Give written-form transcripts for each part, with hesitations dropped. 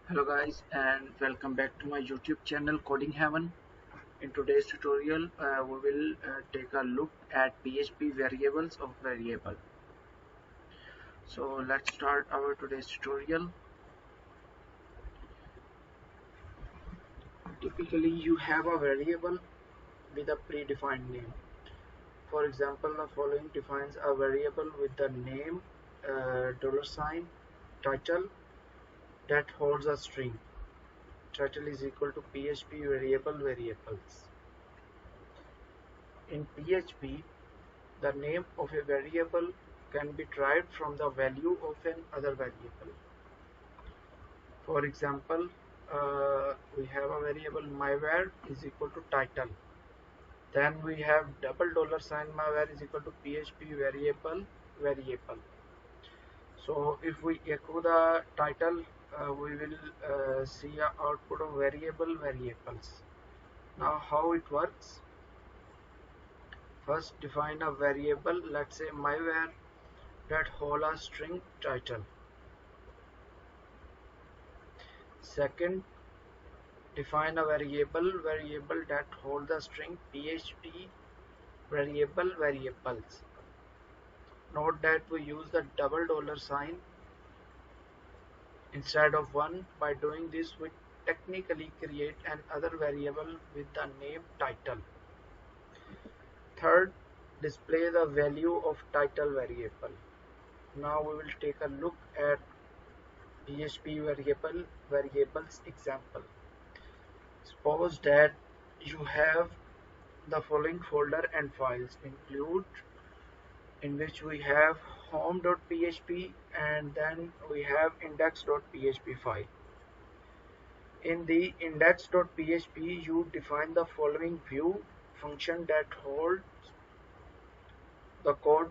Hello guys and welcome back to my YouTube channel Coding Heaven. In today's tutorial we will take a look at PHP variables of variable. So let's start our today's tutorial. Typically you have a variable with a predefined name. For example, the following defines a variable with the name $sign title that holds a string. Title is equal to PHP variable variables. In PHP, the name of a variable can be derived from the value of another variable. For example, we have a variable myvar is equal to title. Then we have $sign myvar is equal to PHP variable. So if we echo the title, we will see a output of variable variables. Now how it works? First define a variable, let's say myvar that hold a string title. Second, define a variable that hold the string PHP variable variables. Note that we use the $sign instead of one. By doing this, we technically create another variable with the name title. Third, display the value of title variable. Now we will take a look at PHP variables example. Suppose that you have the following folder and files include in which we have home.php and then we have index.php file. In the index.php you define the following view function that holds the code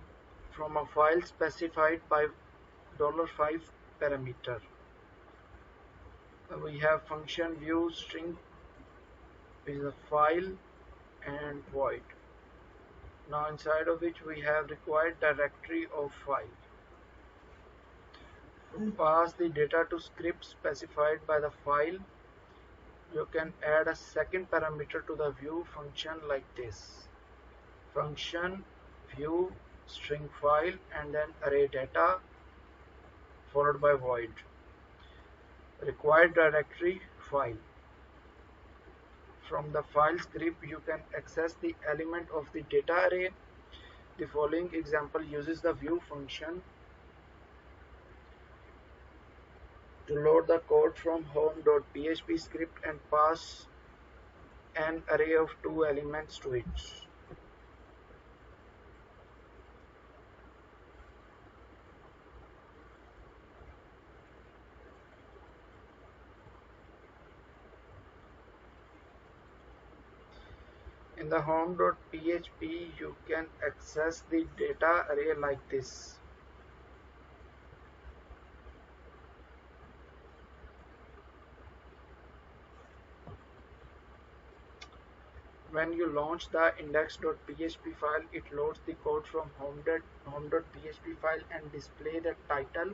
from a file specified by $5 parameter. We have function view string is a file and void. Now inside of which we have required directory of file. To pass the data to script specified by the file, you can add a second parameter to the view function like this. Function view string file and then array data followed by void. Required directory file. From the file script you can access the element of the data array. The following example uses the view function to load the code from home.php script and pass an array of two elements to it. In the home.php you can access the data array like this. When you launch the index.php file, it loads the code from home.php file and display the title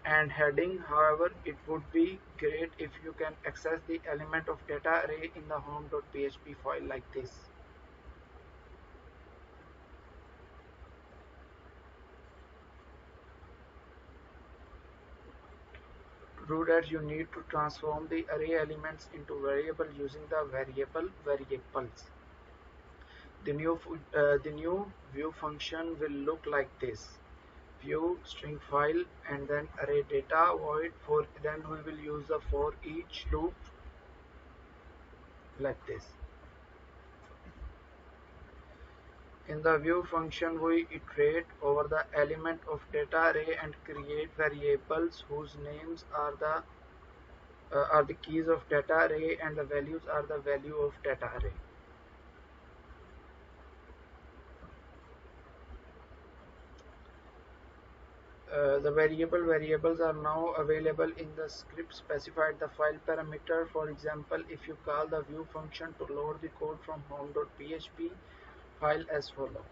and heading. However, it would be great if you can access the element of data array in the home.php file like this. To do that, you need to transform the array elements into variable using the variable variables. The new view function will look like this: view string file and then array data void. For then we will use the for each loop like this. In the view function we iterate over the element of data array and create variables whose names are the keys of data array and the values are the value of data array. The variables are now available in the script specified the file parameter. For example, if you call the view function to load the code from home.php file as follow.